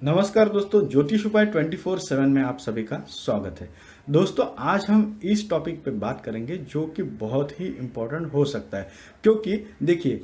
नमस्कार दोस्तों, ज्योतिष उपाय 24/7 में आप सभी का स्वागत है। दोस्तों, आज हम इस टॉपिक पे बात करेंगे जो कि बहुत ही इम्पोर्टेंट हो सकता है, क्योंकि देखिए,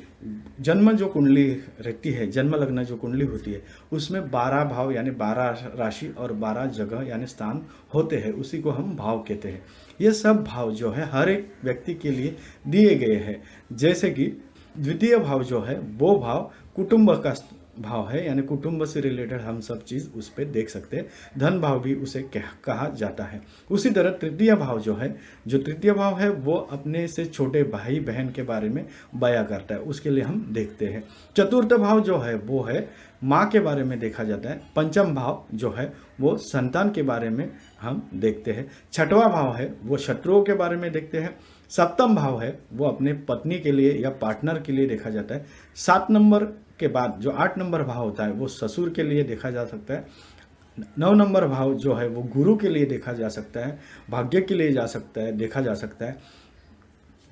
जन्म जो कुंडली रहती है, जन्म लग्न जो कुंडली होती है, उसमें 12 भाव यानी 12 राशि और 12 जगह यानी स्थान होते हैं। उसी को हम भाव कहते हैं। ये सब भाव जो है हर एक व्यक्ति के लिए दिए गए हैं। जैसे कि द्वितीय भाव जो है वो भाव कुटुंब का भाव है, यानी कुटुंब से रिलेटेड हम सब चीज उस पर देख सकते हैं। धन भाव भी उसे कहा जाता है। उसी तरह तृतीय भाव जो है, जो तृतीय भाव है वो अपने से छोटे भाई बहन के बारे में बयां करता है, उसके लिए हम देखते हैं। चतुर्थ भाव जो है वो है माँ के बारे में देखा जाता है। पंचम भाव जो है वो संतान के बारे में हम देखते हैं। छठवां भाव है वो शत्रुओं के बारे में देखते हैं। सप्तम भाव है वो अपने पत्नी के लिए या पार्टनर के लिए देखा जाता है। 7 नंबर के बाद जो 8 नंबर भाव होता है वो ससुर के लिए देखा जा सकता है। 9 नंबर भाव जो है वो गुरु के लिए देखा जा सकता है, भाग्य के लिए देखा जा सकता है।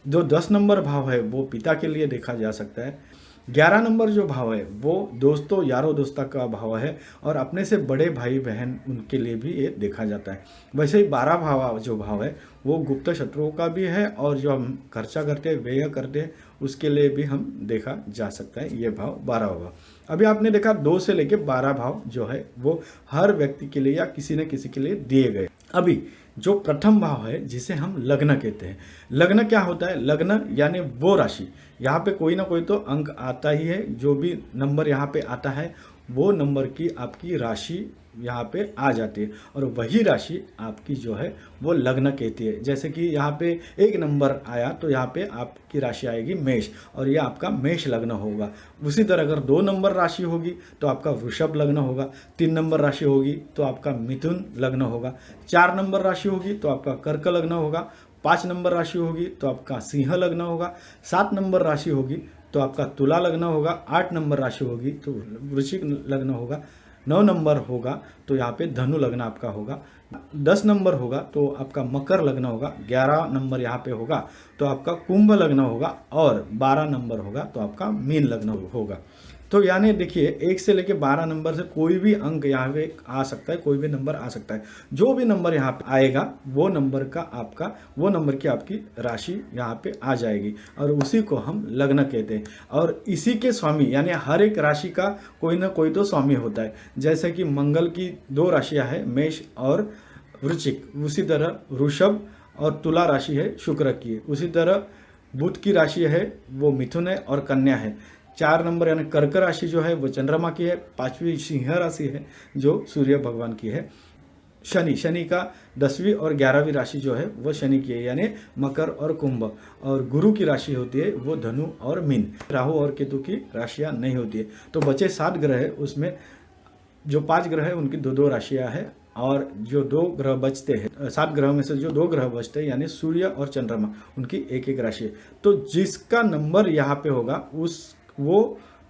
जो 10 नंबर भाव है वो पिता के लिए देखा जा सकता है। 11 नंबर जो भाव है वो दोस्तों यारों दोस्ता का भाव है और अपने से बड़े भाई बहन उनके लिए भी ये देखा जाता है। वैसे ही 12 भाव जो भाव है वो गुप्त शत्रुओं का भी है, और जो हम खर्चा करते हैं, व्यय करते हैं, उसके लिए भी हम देखा जा सकता है। ये भाव 12 भाव। अभी आपने देखा 2 से लेके 12 भाव जो है वो हर व्यक्ति के लिए या किसी न किसी के लिए दिए गए। अभी जो प्रथम भाव है जिसे हम लग्न कहते हैं। लग्न क्या होता है? लग्न यानी वो राशि, यहाँ पे कोई ना कोई तो अंक आता ही है। जो भी नंबर यहाँ पे आता है वो नंबर की आपकी राशि यहाँ पे आ जाती है, और वही राशि आपकी जो है वो लग्न कहती है। जैसे कि यहाँ पे 1 नंबर आया तो यहाँ पे आपकी राशि आएगी मेष, और ये आपका मेष लग्न होगा। उसी तरह अगर 2 नंबर राशि होगी तो आपका वृषभ लग्न होगा। 3 नंबर राशि होगी तो आपका मिथुन लग्न होगा। 4 नंबर राशि होगी तो आपका कर्क लग्न होगा। 5 नंबर राशि होगी तो आपका सिंह लग्न होगा। 7 नंबर राशि होगी तो आपका तुला लग्न होगा। 8 नंबर राशि होगी तो वृश्चिक लग्न होगा। 9 नंबर होगा तो यहाँ पे धनु लग्न आपका होगा। 10 नंबर होगा तो आपका मकर लग्न होगा। 11 नंबर यहाँ पे होगा तो आपका कुंभ लग्न होगा, और 12 नंबर होगा तो आपका मीन लग्न होगा। तो यानी देखिए, 1 से लेके 12 नंबर से कोई भी अंक यहाँ पे आ सकता है, कोई भी नंबर आ सकता है। जो भी नंबर यहाँ पे आएगा वो नंबर का आपका, वो नंबर की आपकी राशि यहाँ पे आ जाएगी, और उसी को हम लग्न कहते हैं। और इसी के स्वामी, यानी हर एक राशि का कोई ना कोई तो स्वामी होता है। जैसे कि मंगल की 2 राशियाँ है, मेष और वृश्चिक। उसी तरह वृषभ और तुला राशि है शुक्र की। उसी तरह बुध की राशि है वो मिथुन है और कन्या है। 4 नंबर यानी कर्क राशि जो है वो चंद्रमा की है। 5वीं सिंह राशि है जो सूर्य भगवान की है। शनि का 10वीं और 11वीं राशि जो है वो शनि की है, यानी मकर और कुंभ। और गुरु की राशि होती है वो धनु और मीन। राहु और केतु की राशियां नहीं होती है। तो बचे 7 ग्रह है, उसमें जो 5 ग्रह है उनकी 2-2 राशियां हैं, और जो 2 ग्रह बचते हैं, 7 ग्रहों में से जो 2 ग्रह बचते हैं यानी सूर्य और चंद्रमा, उनकी 1-1 राशि है। तो जिसका नंबर यहाँ पे होगा वो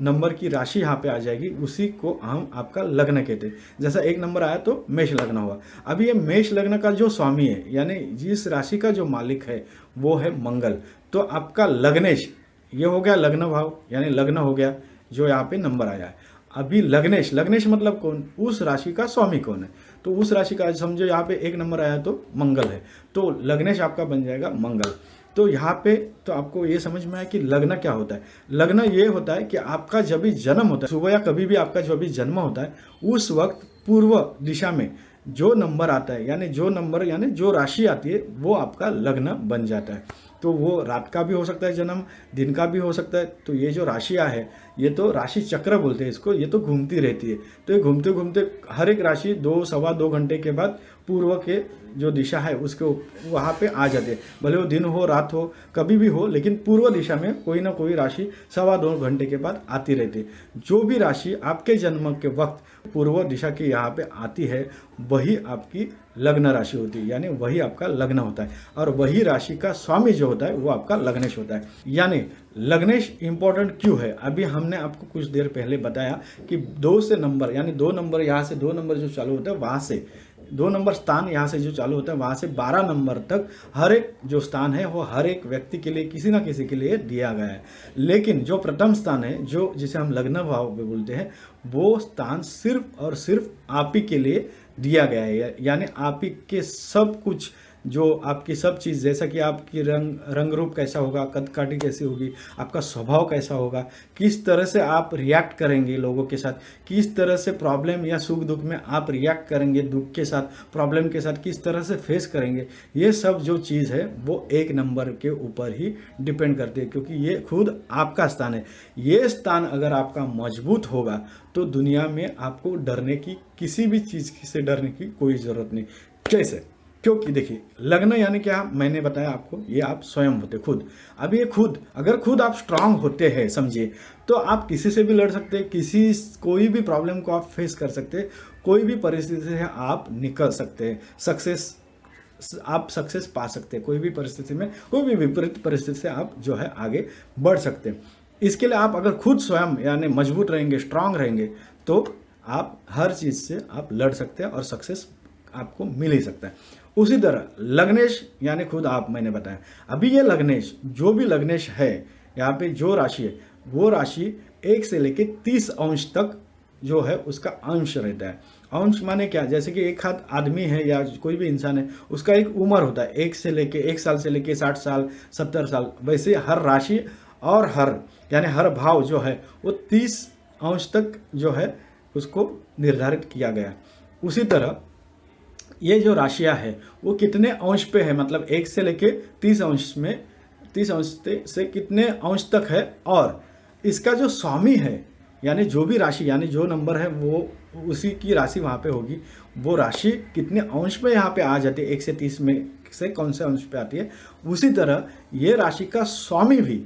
नंबर की राशि यहाँ पे आ जाएगी, उसी को हम आपका लग्न कहते हैं। जैसा 1 नंबर आया तो मेष लग्न हुआ। अभी ये मेष लग्न का जो स्वामी है, यानी जिस राशि का जो मालिक है वो है मंगल। तो आपका लग्नेश, ये हो गया लग्न भाव, यानी लग्न हो गया जो यहाँ पे नंबर आया है। अभी लग्नेश, लग्नेश मतलब कौन? उस राशि का स्वामी कौन है? तो उस राशि का समझो यहाँ पे 1 नंबर आया तो मंगल है, तो लग्नेश आपका बन जाएगा मंगल। तो यहाँ पे तो आपको ये समझ में आया कि लग्न क्या होता है। लग्न ये होता है कि आपका जब भी जन्म होता है, सुबह या कभी भी आपका जब भी जन्म होता है, उस वक्त पूर्व दिशा में जो नंबर आता है, यानी जो नंबर यानी जो राशि आती है वो आपका लग्न बन जाता है। तो वो रात का भी हो सकता है जन्म, दिन का भी हो सकता है। तो ये जो राशियाँ है ये तो राशि चक्र बोलते हैं इसको, ये तो घूमती रहती है। तो ये घूमते घूमते हर एक राशि 2-2.25 घंटे के बाद पूर्व के जो दिशा है उसके वहाँ पे आ जाते हैं। भले वो दिन हो रात हो कभी भी हो, लेकिन पूर्व दिशा में कोई ना कोई राशि 2.25 घंटे के बाद आती रहती है। जो भी राशि आपके जन्म के वक्त पूर्व दिशा की यहाँ पे आती है वही आपकी लग्न राशि होती है, यानी वही आपका लग्न होता है। और वही राशि का स्वामी जो होता है वो आपका लग्नेश होता है। यानी लग्नेश इंपॉर्टेंट क्यों है? अभी हमने आपको कुछ देर पहले बताया कि 2 से नंबर, यानी 2 नंबर, यहाँ से 2 नंबर जो चालू होता है वहाँ से 2 नंबर स्थान यहाँ से जो चालू होता है वहाँ से 12 नंबर तक हर एक जो स्थान है वो हर एक व्यक्ति के लिए किसी ना किसी के लिए दिया गया है। लेकिन जो प्रथम स्थान है, जो जिसे हम लग्न भाव में बोलते हैं, वो स्थान सिर्फ और सिर्फ आप ही के लिए दिया गया है। यानी आप ही के सब कुछ, जो आपकी सब चीज़, जैसा कि आपकी रंग रूप कैसा होगा, कद काठी कैसी होगी, आपका स्वभाव कैसा होगा, किस तरह से आप रिएक्ट करेंगे लोगों के साथ, किस तरह से प्रॉब्लम या सुख दुख में आप रिएक्ट करेंगे, दुख के साथ प्रॉब्लम के साथ किस तरह से फेस करेंगे, ये सब जो चीज़ है वो 1 नंबर के ऊपर ही डिपेंड करती है, क्योंकि ये खुद आपका स्थान है। ये स्थान अगर आपका मजबूत होगा तो दुनिया में आपको डरने की, किसी भी चीज़ से डरने की कोई ज़रूरत नहीं। कैसे? क्योंकि देखिए, लग्न यानी क्या, मैंने बताया आपको, ये आप स्वयं होते खुद। अब ये खुद, अगर खुद आप स्ट्रांग होते हैं, समझिए, तो आप किसी से भी लड़ सकते हैं, कोई भी प्रॉब्लम को आप फेस कर सकते हैं, कोई भी परिस्थिति से आप निकल सकते हैं, आप सक्सेस पा सकते हैं। कोई भी परिस्थिति में, कोई भी विपरीत परिस्थिति से आप जो है आगे बढ़ सकते हैं। इसके लिए आप अगर खुद स्वयं यानी मजबूत रहेंगे, स्ट्रांग रहेंगे, तो आप हर चीज़ से आप लड़ सकते हैं और सक्सेस आपको मिल ही सकता है। उसी तरह लग्नेश यानी खुद आप, मैंने बताया। अभी ये लग्नेश, जो भी लग्नेश है, यहाँ पे जो राशि है, वो राशि 1 से लेके 30 अंश तक जो है उसका अंश रहता है। अंश माने क्या, जैसे कि एक हाथ आदमी है या कोई भी इंसान है, उसका एक उम्र होता है, 1 साल से लेके 60 साल 70 साल, वैसे हर राशि और यानी हर भाव जो है वो 30 अंश तक जो है उसको निर्धारित किया गया। उसी तरह ये जो राशियां है वो कितने अंश पे है, मतलब 1 से लेके 30 अंश में, 30 अंश से कितने अंश तक है, और इसका जो स्वामी है, यानी जो भी राशि, यानी जो नंबर है वो उसी की राशि वहाँ पे होगी, वो राशि कितने अंश पे यहाँ पे आ जाती है, 1 से 30 में से कौन से अंश पे आती है। उसी तरह ये राशि का स्वामी भी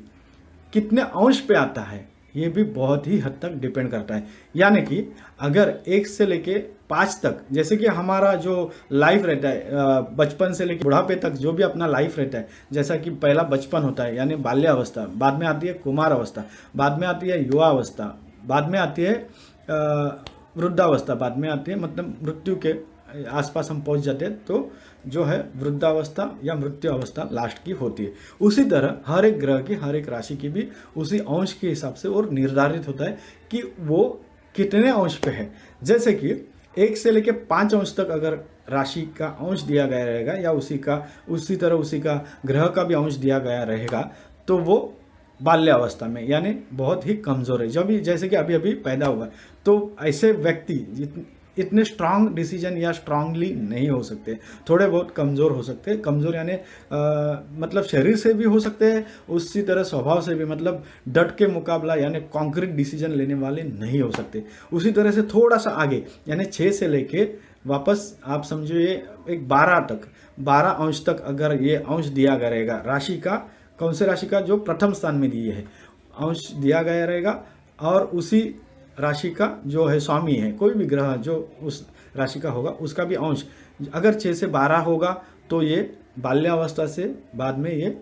कितने अंश पे आता है, ये भी बहुत ही हद तक डिपेंड करता है। यानी कि अगर 1 से लेके 5 तक, जैसे कि हमारा जो लाइफ रहता है, बचपन से लेके बुढ़ापे तक जो भी अपना लाइफ रहता है, जैसा कि पहला बचपन होता है यानी बाल्यावस्था, बाद में आती है कुमार अवस्था, बाद में आती है युवा अवस्था, बाद में आती है वृद्धावस्था, बाद में आती है मतलब मृत्यु के आसपास हम पहुंच जाते हैं, तो जो है वृद्धावस्था या मृत्यु अवस्था लास्ट की होती है। उसी तरह हर एक ग्रह की, हर एक राशि की भी उसी अंश के हिसाब से और निर्धारित होता है कि वो कितने अंश पे है। जैसे कि 1 से लेके 5 अंश तक अगर राशि का अंश दिया गया रहेगा, या उसी तरह उसी का ग्रह का भी अंश दिया गया रहेगा, तो वो बाल्यावस्था में यानी बहुत ही कमज़ोर है, जब जैसे कि अभी अभी पैदा हुआ है, तो ऐसे व्यक्ति इतने स्ट्रांग डिसीजन या स्ट्रांगली नहीं हो सकते, थोड़े बहुत कमज़ोर हो सकते हैं। कमज़ोर यानी मतलब शरीर से भी हो सकते हैं, उसी तरह स्वभाव से भी, मतलब डट के मुकाबला यानी कॉन्क्रीट डिसीजन लेने वाले नहीं हो सकते। उसी तरह से थोड़ा सा आगे यानी 6 से लेके वापस आप समझो ये एक 12 अंश तक अगर ये अंश दिया गया रहेगा राशि का, कौन से राशि का, जो प्रथम स्थान में दिए है अंश दिया गया रहेगा, और उसी राशि का जो है स्वामी है, कोई भी ग्रह जो उस राशि का होगा उसका भी अंश अगर 6 से 12 होगा, तो ये बाल्यावस्था से बाद में ये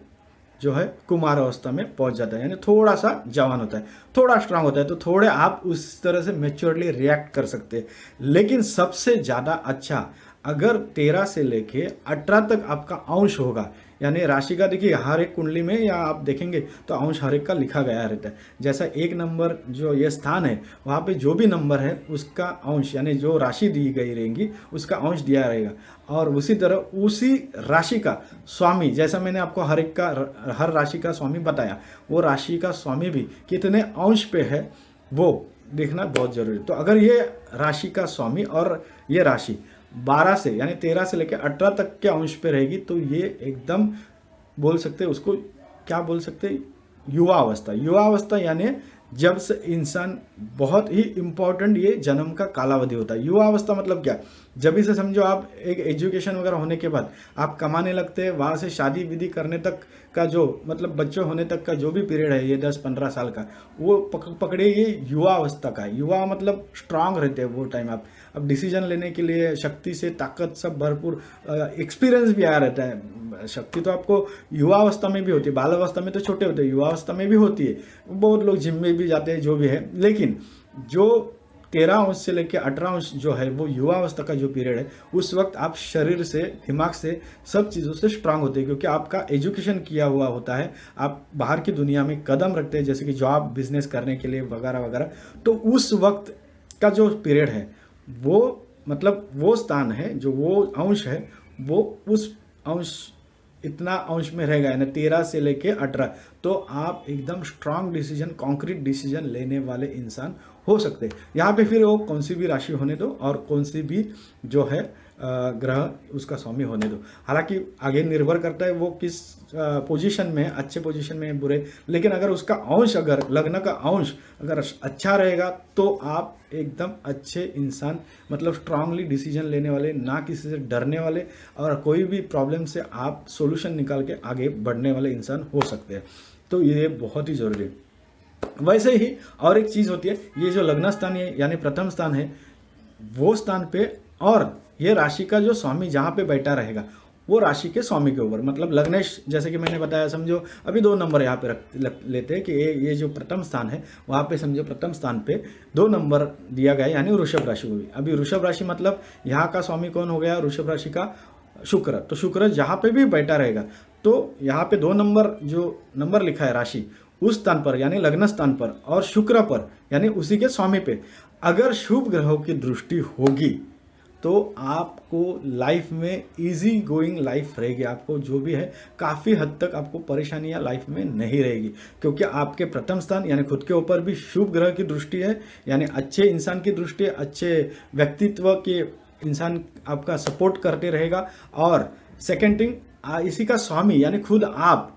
जो है कुमार अवस्था में पहुंच जाता है, यानी थोड़ा सा जवान होता है, थोड़ा स्ट्रांग होता है, तो थोड़े आप उस तरह से मैच्योरली रिएक्ट कर सकते हैं। लेकिन सबसे ज़्यादा अच्छा अगर 13 से लेके 18 तक आपका अंश होगा, यानी राशि का, देखिए हर एक कुंडली में या आप देखेंगे तो अंश हर एक का लिखा गया रहता है। जैसा 1 नंबर जो ये स्थान है, वहाँ पे जो भी नंबर है उसका अंश यानी जो राशि दी गई रहेगी उसका अंश दिया रहेगा, और उसी तरह उसी राशि का स्वामी, जैसा मैंने आपको हर राशि का स्वामी बताया, वो राशि का स्वामी भी कितने अंश पे है वो देखना बहुत जरूरी है। तो अगर ये राशि का स्वामी और ये राशि 12 से यानी 13 से लेकर 18 तक के अंश पे रहेगी, तो ये एकदम बोल सकते हैं उसको, क्या बोल सकते हैं, युवा अवस्था। युवा अवस्था यानी जब से इंसान, बहुत ही इम्पोर्टेंट ये जन्म का कालावधि होता है। युवा अवस्था मतलब क्या, जब इसे समझो आप एक एजुकेशन वगैरह होने के बाद आप कमाने लगते हैं, वहाँ से शादी विधि करने तक का जो मतलब बच्चे होने तक का जो भी पीरियड है, ये 10-15 साल का, वो पकड़े ये युवा अवस्था का है। युवा मतलब स्ट्रांग रहते हैं वो टाइम आप, अब डिसीजन लेने के लिए शक्ति से ताकत सब भरपूर, एक्सपीरियंस भी आया रहता है। शक्ति तो आपको युवा अवस्था में भी होती है, बाल अवस्था में तो छोटे होते हैं, युवा अवस्था में भी होती है। बहुत लोग जिम में भी जाते हैं, जो भी है, लेकिन जो 13 अंश से लेकर 18 अंश जो है वो युवा अवस्था का जो पीरियड है, उस वक्त आप शरीर से, दिमाग से, सब चीज़ों से स्ट्रांग होते हैं, क्योंकि आपका एजुकेशन किया हुआ होता है, आप बाहर की दुनिया में कदम रखते हैं, जैसे कि जॉब बिजनेस करने के लिए वगैरह वगैरह। तो उस वक्त का जो पीरियड है वो मतलब वो स्थान है, जो वो अंश है, वो उस अंश इतना अंश में रहेगा, यानी 13 से लेके 18। तो आप एकदम स्ट्रांग डिसीजन, कॉन्क्रीट डिसीजन लेने वाले इंसान हो सकते हैं। यहाँ पे फिर वो कौन सी भी राशि होने दो और कौन सी भी जो है ग्रह उसका स्वामी होने दो। हालांकि आगे निर्भर करता है वो किस पोजीशन में, अच्छे पोजीशन में, बुरे। लेकिन अगर उसका अंश, अगर लग्न का अंश अगर अच्छा रहेगा तो आप एकदम अच्छे इंसान, मतलब स्ट्रांगली डिसीजन लेने वाले, ना किसी से डरने वाले, और कोई भी प्रॉब्लम से आप सोल्यूशन निकाल के आगे बढ़ने वाले इंसान हो सकते हैं। तो ये बहुत ही जरूरी है। वैसे ही और एक चीज़ होती है, ये जो लग्न स्थान है यानी प्रथम स्थान है, वो स्थान पे और ये राशि का जो स्वामी जहाँ पे बैठा रहेगा वो राशि के स्वामी के ऊपर, मतलब लग्नेश, जैसे कि मैंने बताया, समझो अभी 2 नंबर यहाँ पे लेते हैं कि ये जो प्रथम स्थान है वहाँ पे समझो प्रथम स्थान पे 2 नंबर दिया गया है, यानी वृषभ राशि हुई। अभी वृषभ राशि मतलब यहाँ का स्वामी कौन हो गया? वृषभ राशि का शुक्र। तो शुक्र जहाँ पे भी बैठा रहेगा तो यहाँ पे 2 नंबर जो नंबर लिखा है राशि, उस स्थान पर यानी लग्न स्थान पर और शुक्र पर यानी उसी के स्वामी पे अगर शुभ ग्रहों की दृष्टि होगी तो आपको लाइफ में इजी गोइंग लाइफ रहेगी। आपको जो भी है काफ़ी हद तक आपको परेशानियां लाइफ में नहीं रहेगी, क्योंकि आपके प्रथम स्थान यानी खुद के ऊपर भी शुभ ग्रह की दृष्टि है, यानी अच्छे इंसान की दृष्टि है, अच्छे व्यक्तित्व के इंसान आपका सपोर्ट करते रहेगा। और सेकेंड थिंग, इसी का स्वामी यानी खुद आप,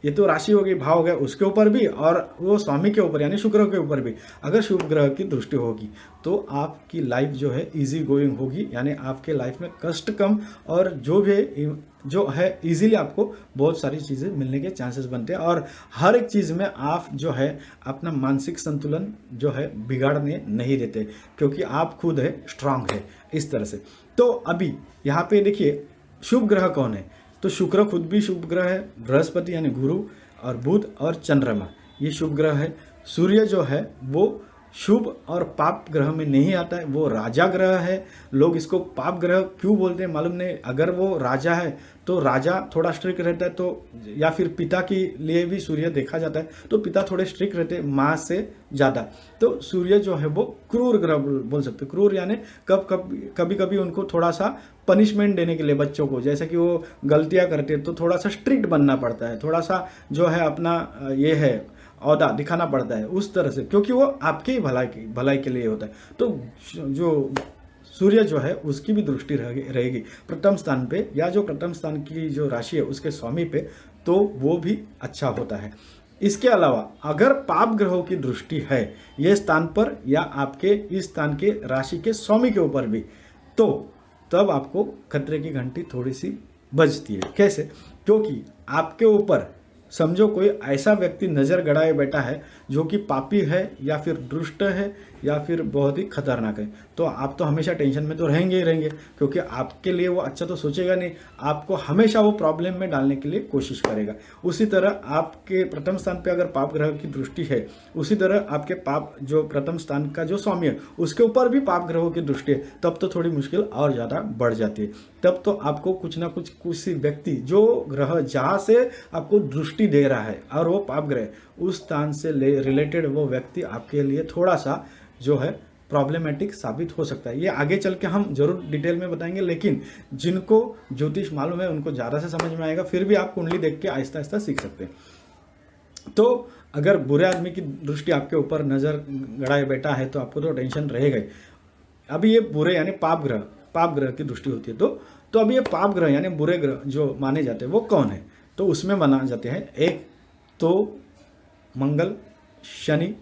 ये तो राशि हो गई, भाव हो गया, उसके ऊपर भी और वो स्वामी के ऊपर यानी शुक्र के ऊपर भी अगर शुभ ग्रह की दृष्टि होगी तो आपकी लाइफ जो है इजी गोइंग होगी, यानी आपके लाइफ में कष्ट कम और जो है इजीली आपको बहुत सारी चीज़ें मिलने के चांसेस बनते हैं। और हर एक चीज़ में आप जो है अपना मानसिक संतुलन जो है बिगाड़ने नहीं देते, क्योंकि आप खुद है स्ट्रांग है इस तरह से। तो अभी यहाँ पे देखिए शुभ ग्रह कौन है, तो शुक्र खुद भी शुभ ग्रह है, बृहस्पति यानी गुरु और बुध और चंद्रमा ये शुभ ग्रह है। सूर्य जो है वो शुभ और पाप ग्रह में नहीं आता है, वो राजा ग्रह है। लोग इसको पाप ग्रह क्यों बोलते हैं मालूम नहीं। अगर वो राजा है तो राजा थोड़ा स्ट्रिक्ट रहता है, तो या फिर पिता के लिए भी सूर्य देखा जाता है तो पिता थोड़े स्ट्रिक्ट रहते हैं माँ से ज़्यादा। तो सूर्य जो है वो क्रूर ग्रह बोल सकते हैं। क्रूर यानी कभी कभी उनको थोड़ा सा पनिशमेंट देने के लिए बच्चों को, जैसे कि वो गलतियाँ करते हैं तो थोड़ा सा स्ट्रिक्ट बनना पड़ता है, थोड़ा सा जो है अपना ये है औदा दिखाना पड़ता है उस तरह से, क्योंकि वो आपके ही भलाई के लिए होता है। तो जो सूर्य जो है उसकी भी दृष्टि रहेगी प्रथम स्थान पे, या जो प्रथम स्थान की जो राशि है उसके स्वामी पे, तो वो भी अच्छा होता है। इसके अलावा अगर पाप ग्रहों की दृष्टि है ये स्थान पर या आपके इस स्थान के राशि के स्वामी के ऊपर भी, तो तब आपको खतरे की घंटी थोड़ी सी बजती है। कैसे? क्योंकि आपके ऊपर समझो कोई ऐसा व्यक्ति नज़र गड़ाए बैठा है जो कि पापी है या फिर दुष्ट है या फिर बहुत ही खतरनाक है, तो आप तो हमेशा टेंशन में तो रहेंगे ही रहेंगे, क्योंकि आपके लिए वो अच्छा तो सोचेगा नहीं, आपको हमेशा वो प्रॉब्लम में डालने के लिए कोशिश करेगा। उसी तरह आपके प्रथम स्थान पे अगर पाप ग्रह की दृष्टि है, उसी तरह आपके पाप जो प्रथम स्थान का जो स्वामी है उसके ऊपर भी पाप ग्रहों की दृष्टि है, तब तो थोड़ी मुश्किल और ज़्यादा बढ़ जाती है। तब तो आपको कुछ ना कुछ किसी व्यक्ति जो ग्रह जहाँ से आपको दृष्टि दे रहा है और वो पाप ग्रह, उस स्थान से रिलेटेड वो व्यक्ति आपके लिए थोड़ा सा जो है प्रॉब्लमेटिक साबित हो सकता है। ये आगे चल के हम जरूर डिटेल में बताएंगे, लेकिन जिनको ज्योतिष मालूम है उनको ज़्यादा से समझ में आएगा। फिर भी आप कुंडली देख के आहिस्ता आहिस्ता सीख सकते हैं। तो अगर बुरे आदमी की दृष्टि आपके ऊपर नज़र गड़ाए बैठा है तो आपको तो टेंशन रहेगा ही। अभी ये बुरे यानी पाप ग्रह की दृष्टि होती है, तो अभी ये पाप ग्रह यानी बुरे ग्रह जो माने जाते हैं वो कौन है, तो उसमें माना जाते हैं एक तो मंगल, शनि,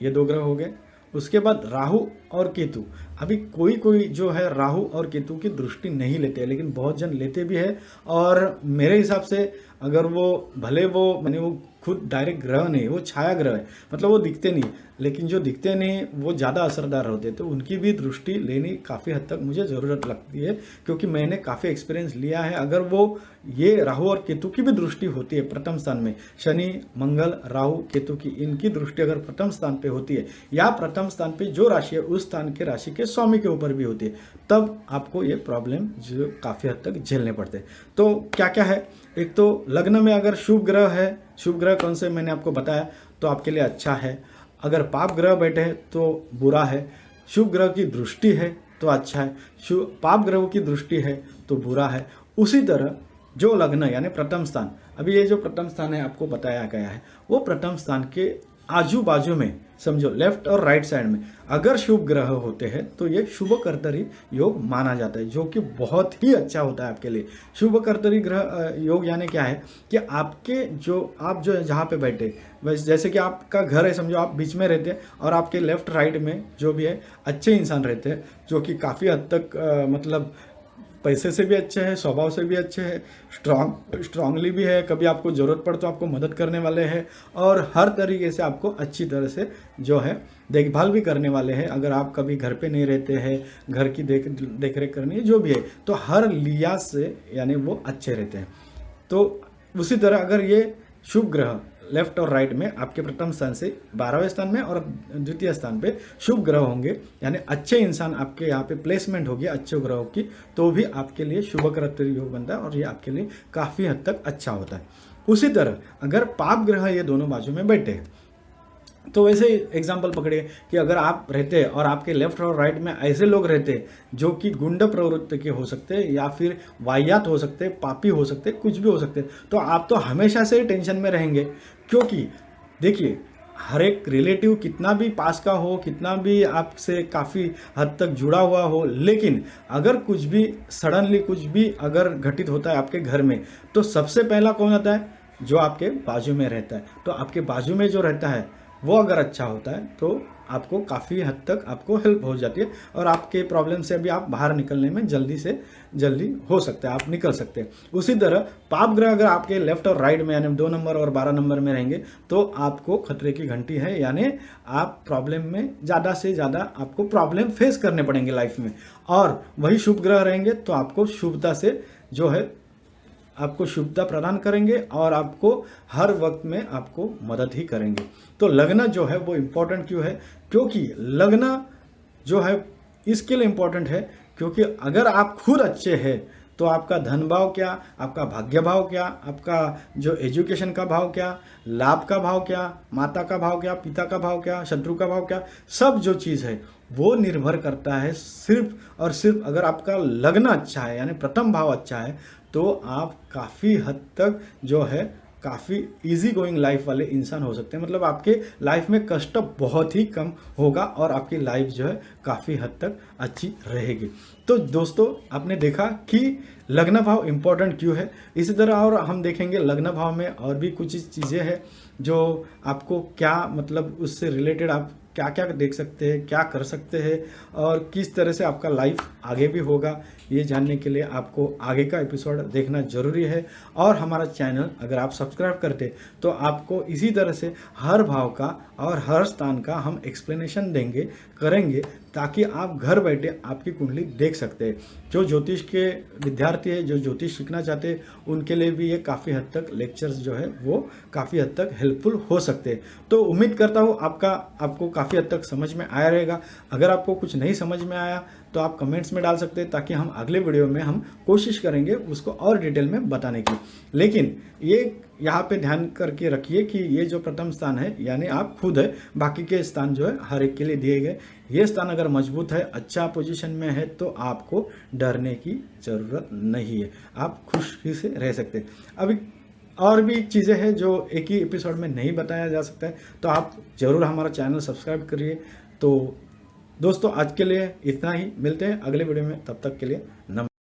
ये 2 ग्रह हो गए। उसके बाद राहु और केतु। अभी कोई जो है राहु और केतु की दृष्टि नहीं लेते, लेकिन बहुत जन लेते भी है। और मेरे हिसाब से अगर वो भले वो माने वो खुद डायरेक्ट ग्रह नहीं, वो छाया ग्रह है, मतलब वो दिखते नहीं, लेकिन जो दिखते नहीं वो ज़्यादा असरदार होते, तो उनकी भी दृष्टि लेनी काफ़ी हद तक मुझे ज़रूरत लगती है, क्योंकि मैंने काफ़ी एक्सपीरियंस लिया है। अगर वो ये राहु और केतु की भी दृष्टि होती है प्रथम स्थान में, शनि मंगल राहु केतु की इनकी दृष्टि अगर प्रथम स्थान पे होती है, या प्रथम स्थान पे जो राशि है उस स्थान के राशि के स्वामी के ऊपर भी होती है, तब आपको ये प्रॉब्लम जो काफ़ी हद तक झेलने पड़ते हैं। तो क्या क्या है, एक तो लग्न में अगर शुभ ग्रह है, शुभ ग्रह कौन से मैंने आपको बताया, तो आपके लिए अच्छा है। अगर पाप ग्रह बैठे हैं तो बुरा है, शुभ ग्रह की दृष्टि है तो अच्छा है, पाप ग्रह की दृष्टि है तो बुरा है। उसी तरह जो लग्न यानी प्रथम स्थान, अभी ये जो प्रथम स्थान है आपको बताया गया है, वो प्रथम स्थान के आजू बाजू में समझो लेफ्ट और राइट साइड में अगर शुभ ग्रह होते हैं तो ये शुभ कर्तरी योग माना जाता है, जो कि बहुत ही अच्छा होता है आपके लिए। शुभ कर्तरी ग्रह योग यानी क्या है कि आपके आप जो जहाँ पे बैठे, जैसे कि आपका घर है, समझो आप बीच में रहते हैं और आपके लेफ्ट राइट में जो भी है अच्छे इंसान रहते हैं, जो कि काफ़ी हद तक मतलब पैसे से भी अच्छे हैं, स्वभाव से भी अच्छे हैं, स्ट्रांगली भी है, कभी आपको ज़रूरत पड़े तो आपको मदद करने वाले हैं, और हर तरीके से आपको अच्छी तरह से जो है देखभाल भी करने वाले हैं। अगर आप कभी घर पे नहीं रहते हैं, घर की देख रेख करनी है जो भी है, तो हर लिहाज से यानी वो अच्छे रहते हैं। तो उसी तरह अगर ये शुभ ग्रह लेफ्ट और राइट में आपके प्रथम स्थान से 12वें स्थान में और द्वितीय स्थान पे शुभ ग्रह होंगे, यानी अच्छे इंसान आपके यहाँ पे प्लेसमेंट होगी अच्छे ग्रहों की, तो भी आपके लिए शुभ कर्तरी योग बनता है और ये आपके लिए काफ़ी हद तक अच्छा होता है। उसी तरह अगर पाप ग्रह ये दोनों बाजू में बैठे हैं, तो वैसे एग्जाम्पल पकड़िए कि अगर आप रहते हैं और आपके लेफ्ट और राइट में ऐसे लोग रहते हैं जो कि गुंड प्रवृत्ति के हो सकते हैं, या फिर वाहियात हो सकते हैं, पापी हो सकते हैं, कुछ भी हो सकते हैं, तो आप तो हमेशा से टेंशन में रहेंगे। क्योंकि देखिए, हर एक रिलेटिव कितना भी पास का हो, कितना भी आपसे काफ़ी हद तक जुड़ा हुआ हो, लेकिन अगर कुछ भी सडनली कुछ भी अगर घटित होता है आपके घर में, तो सबसे पहला कौन आता है, जो आपके बाजू में रहता है। तो आपके बाजू में जो रहता है वो अगर अच्छा होता है तो आपको काफ़ी हद तक आपको हेल्प हो जाती है, और आपके प्रॉब्लम से भी आप बाहर निकलने में जल्दी से जल्दी हो सकता है, आप निकल सकते हैं। उसी तरह पाप ग्रह अगर आपके लेफ्ट और राइट में यानी 2 नंबर और 12 नंबर में रहेंगे, तो आपको खतरे की घंटी है, यानी आप प्रॉब्लम में ज़्यादा से ज़्यादा आपको प्रॉब्लम फेस करने पड़ेंगे लाइफ में। और वही शुभ ग्रह रहेंगे तो आपको शुभता से जो है आपको शुभता प्रदान करेंगे और आपको हर वक्त में आपको मदद ही करेंगे। तो लग्न जो है वो इम्पोर्टेंट क्यों है, क्योंकि लग्न जो है इसके लिए इम्पोर्टेंट है क्योंकि अगर आप खुद अच्छे हैं तो आपका धन भाव क्या, आपका भाग्य भाव क्या, आपका जो एजुकेशन का भाव क्या, लाभ का भाव क्या, माता का भाव क्या, पिता का भाव क्या, शत्रु का भाव क्या, सब जो चीज़ है वो निर्भर करता है सिर्फ और सिर्फ अगर आपका लग्न अच्छा है यानी प्रथम भाव अच्छा है, तो आप काफ़ी हद तक जो है काफ़ी इजी गोइंग लाइफ वाले इंसान हो सकते हैं। मतलब आपके लाइफ में कष्ट बहुत ही कम होगा और आपकी लाइफ जो है काफ़ी हद तक अच्छी रहेगी। तो दोस्तों, आपने देखा कि लग्न भाव इम्पोर्टेंट क्यों है। इसी तरह और हम देखेंगे लग्न भाव में और भी कुछ चीज़ें हैं जो आपको क्या मतलब उससे रिलेटेड आप क्या क्या देख सकते हैं, क्या कर सकते हैं और किस तरह से आपका लाइफ आगे भी होगा, ये जानने के लिए आपको आगे का एपिसोड देखना ज़रूरी है। और हमारा चैनल अगर आप सब्सक्राइब करते तो आपको इसी तरह से हर भाव का और हर स्थान का हम एक्सप्लेनेशन करेंगे ताकि आप घर बैठे आपकी कुंडली देख सकते हैं। जो ज्योतिष के विद्यार्थी हैं, जो ज्योतिष सीखना चाहते हैं, उनके लिए भी ये काफ़ी हद तक लेक्चर्स जो है वो काफ़ी हद तक हेल्पफुल हो सकते हैं। तो उम्मीद करता हूँ आपको काफ़ी हद तक समझ में आया रहेगा। अगर आपको कुछ नहीं समझ में आया तो आप कमेंट्स में डाल सकते हैं ताकि हम अगले वीडियो में हम कोशिश करेंगे उसको और डिटेल में बताने की। लेकिन ये यहाँ पे ध्यान करके रखिए कि ये जो प्रथम स्थान है यानी आप खुद है, बाकी के स्थान जो है हर एक के लिए दिए गए। ये स्थान अगर मजबूत है, अच्छा पोजीशन में है, तो आपको डरने की ज़रूरत नहीं है, आप खुशी से रह सकते हैं। अभी और भी चीज़ें हैं जो एक ही एपिसोड में नहीं बताया जा सकता है, तो आप ज़रूर हमारा चैनल सब्सक्राइब करिए। तो दोस्तों, आज के लिए इतना ही, मिलते हैं अगले वीडियो में, तब तक के लिए नमस्कार।